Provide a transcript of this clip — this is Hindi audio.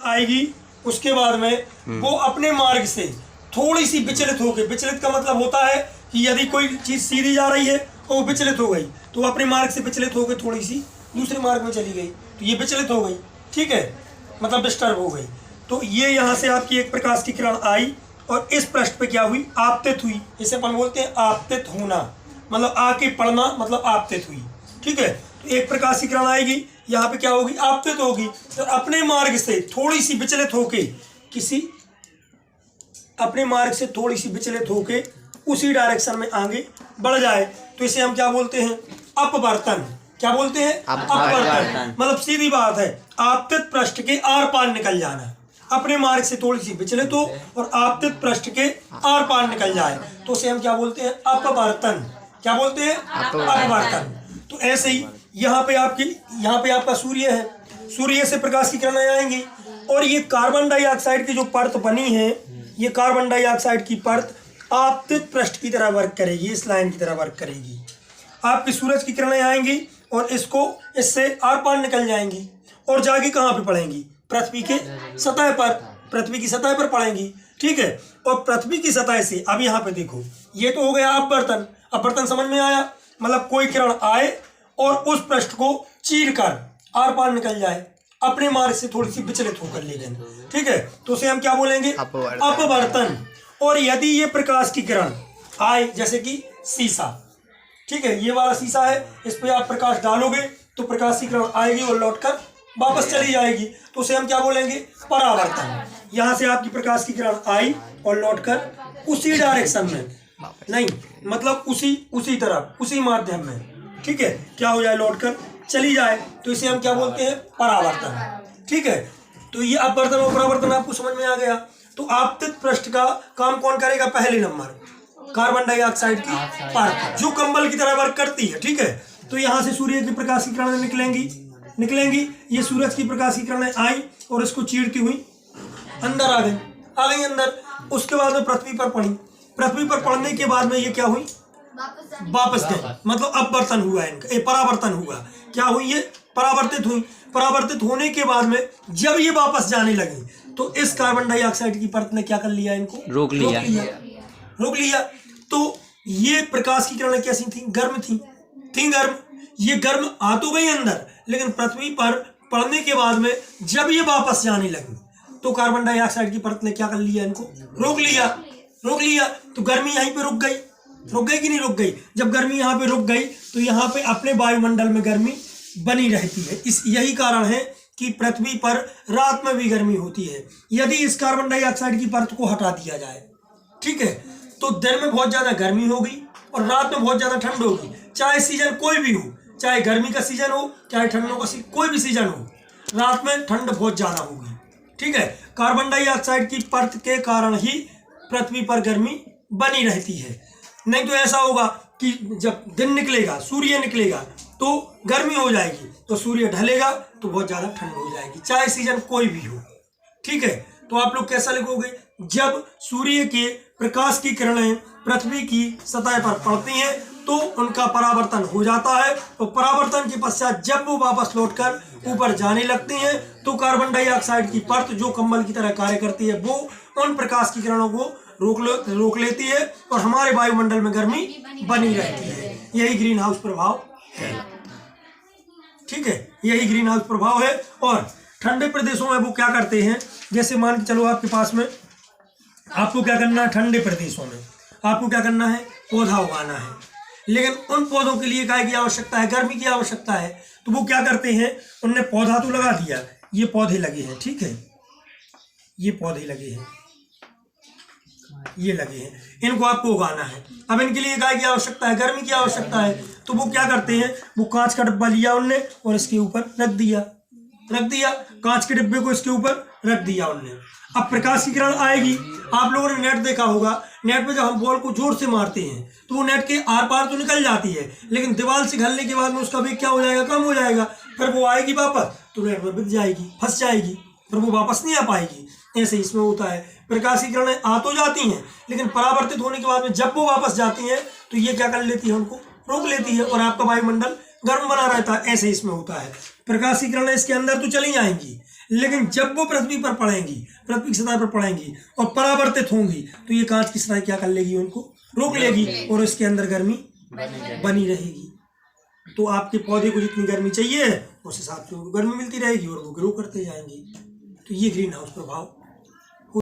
आएगी उसके बाद में वो अपने मार्ग से थोड़ी सी विचलित हो गई। विचलित का मतलब होता है कि यदि कोई चीज़ सीधी जा रही है तो वो विचलित हो गई, तो वो अपने मार्ग से विचलित हो गई, थोड़ी सी दूसरे मार्ग में चली गई, तो ये विचलित हो गई, ठीक है, मतलब डिस्टर्ब हो गई। तो ये यहाँ से आपकी एक प्रकाश की किरण आई और इस पृष्ठ पे क्या हुई, आपतित हुई। इसे अपन बोलते हैं आपतित होना, मतलब आके पड़ना, मतलब आपतित हुई, ठीक है। तो एक प्रकाश की किरण आएगी, यहाँ पे क्या होगी, आपतित होगी, तो अपने मार्ग से थोड़ी सी विचलित होके अपने मार्ग से थोड़ी सी विचलित होके उसी डायरेक्शन में आगे बढ़ जाए, तो इसे हम क्या बोलते हैं, अपवर्तन। क्या बोलते हैं, अपवर्तन। मतलब सीधी बात है, आपतित पृष्ठ के आर पार निकल जाना। अपने मार्ग से थोड़ी सी विचलित हो और आपतित पृष्ठ के आर पार निकल जाए, तो उसे हम क्या बोलते हैं, अपवर्तन। क्या बोलते हैं, अपवर्तन। तो ऐसे ही यहाँ पे आपका सूर्य है, सूर्य से प्रकाश की किरणें आएंगी और ये कार्बन डाइऑक्साइड की जो परत बनी है, ये कार्बन डाइऑक्साइड की परत आपतित पृष्ठ की तरह वर्क करेगी, इस लाइन की तरह वर्क करेगी। आपकी सूरज की किरणें आएंगी और इससे आर पार निकल जाएंगी और जाके कहाँ पे पड़ेंगी, पृथ्वी के सतह पर, पृथ्वी की सतह पर पड़ेंगी, ठीक है। और पृथ्वी की सतह से अब यहाँ पे देखो, ये तो हो गया अपवर्तन। अपवर्तन समझ में आया, मतलब कोई किरण आए और उस पृष्ठ को चीर कर आर पार निकल जाए, अपने मार्ग से थोड़ी सी विचलित होकर, लेकिन ठीक है, तो उसे हम क्या बोलेंगे, अपवर्तन। और यदि ये प्रकाश की किरण आए, जैसे कि शीशा, ठीक है, ये वाला शीशा है, इस पे आप प्रकाश डालोगे तो प्रकाश की किरण आएगी और लौटकर वापस चली जाएगी, तो उसे हम क्या बोलेंगे, परावर्तन। यहाँ से आपकी प्रकाश की किरण आई और लौटकर उसी डायरेक्शन में, नहीं मतलब उसी तरफ, उसी माध्यम में, ठीक है, क्या हो जाए, लौटकर चली जाए, तो इसे हम क्या बोलते हैं, परावर्तन, ठीक है। तो ये अपवर्तन और परावर्तन आपको समझ में आ गया। तो आपतित पृष्ठ का काम कौन करेगा, पहले नंबर कार्बन डाइऑक्साइड की परत, जो कंबल की तरह वर्क करती है, ठीक है। तो यहाँ से सूर्य की प्रकाश की किरणें निकलेंगी, ये सूरज की प्रकाश की किरणें आई और इसको चीरती हुई अंदर आ गई अंदर। उसके बाद में पृथ्वी पर पड़ी, पृथ्वी पर पड़ने के बाद में ये क्या हुई, वापस गई, मतलब अपवर्तन हुआ इनका, परावर्तन हुआ। क्या हुई, ये परावर्तित हुई। परावर्तित होने के बाद में जब ये वापस जाने लगी तो इस कार्बन डाइऑक्साइड की परत ने क्या कर लिया, इनको रोक लिया। तो ये प्रकाश की किरणें कैसी थी, गर्म थी गर्म। ये गर्म आ तो गई अंदर, लेकिन पृथ्वी पर पड़ने के बाद में जब ये वापस जाने लगी तो कार्बन डाइऑक्साइड की परत ने क्या कर लिया, इनको रोक लिया। तो गर्मी यहीं पे रुक गई कि नहीं रुक गई। जब गर्मी यहाँ पे रुक गई तो यहाँ पे अपने वायुमंडल में गर्मी बनी रहती है। यही कारण है कि पृथ्वी पर रात में भी गर्मी होती है। यदि इस कार्बन डाइऑक्साइड की परत को हटा दिया जाए, ठीक है, तो दिन में बहुत ज्यादा गर्मी होगी और रात में बहुत ज्यादा ठंड होगी। चाहे सीजन कोई भी हो, चाहे गर्मी का सीजन हो, चाहे ठंडों का कोई भी सीजन हो, रात में ठंड बहुत ज्यादा होगी, ठीक है। कार्बन डाइऑक्साइड की परत के कारण ही पृथ्वी पर गर्मी बनी रहती है। नहीं तो ऐसा होगा कि जब दिन निकलेगा, सूर्य निकलेगा तो गर्मी हो जाएगी, तो सूर्य ढलेगा तो बहुत ज्यादा ठंड हो जाएगी, चाहे सीजन कोई भी हो, ठीक है। तो आप लोग कैसा लिखोगे, जब सूर्य के प्रकाश की किरणें पृथ्वी की सतह पर पड़ती हैं तो उनका परावर्तन हो जाता है, तो परावर्तन के पश्चात जब वो वापस लौटकर ऊपर जाने लगती हैं तो कार्बन डाइऑक्साइड की परत जो कंबल की तरह कार्य करती है वो उन प्रकाश की किरणों को रोक लेती है और हमारे वायुमंडल में गर्मी बनी रहती है। यही ग्रीन हाउस प्रभाव है, ठीक है, यही ग्रीन हाउस प्रभाव है। और ठंडे प्रदेशों में वो क्या करते हैं, जैसे मान के चलो आपके पास में, आपको क्या करना है, ठंडे प्रदेशों में आपको क्या करना है, पौधा उगाना है, लेकिन उन पौधों के लिए काय की आवश्यकता है, गर्मी की आवश्यकता है। तो वो क्या करते हैं, उनने पौधा तो लगा दिया, ये पौधे लगे हैं, ठीक है, ये पौधे लगे हैं, ये लगे हैं, इनको आपको उगाना है। अब इनके लिए काय की आवश्यकता है, गर्मी की आवश्यकता है। तो वो क्या करते हैं, वो कांच का डिब्बा लिया उनने और इसके ऊपर रख दिया, कांच के डिब्बे को इसके ऊपर रख दिया उनने। अब प्रकाश की किरण आएगी, आप लोगों ने नेट देखा होगा, नेट पे जब हम बॉल को जोर से मारते हैं तो वो नेट के आर पार तो निकल जाती है, लेकिन दीवार से घलने के बाद में उसका वेग क्या हो जाएगा, कम हो जाएगा। फिर वो आएगी वापस तो नेट में बिक जाएगी, फंस जाएगी, फिर वो वापस नहीं आ पाएगी। ऐसे इसमें होता है, प्रकाश की किरणें आ तो जाती हैं, लेकिन परावर्तित होने के बाद में जब वो वापस जाती हैं तो ये क्या कर लेती है, उनको रोक लेती है और आपका वायुमंडल गर्म बना रहता है। ऐसे इसमें होता है, प्रकाश की किरणें इसके अंदर तो चली जाएंगी, लेकिन जब वो पृथ्वी पर पड़ेंगी, पृथ्वी की सतह पर पड़ेंगी और परावर्तित होंगी, तो ये कांच की सतह क्या कर लेगी, उनको रोक लेगी और इसके अंदर गर्मी बनी रहेगी। तो आपके पौधे को जितनी गर्मी चाहिए उस हिसाब से उनको गर्मी मिलती रहेगी और वो ग्रो करते जाएंगे। तो ये ग्रीन हाउस प्रभाव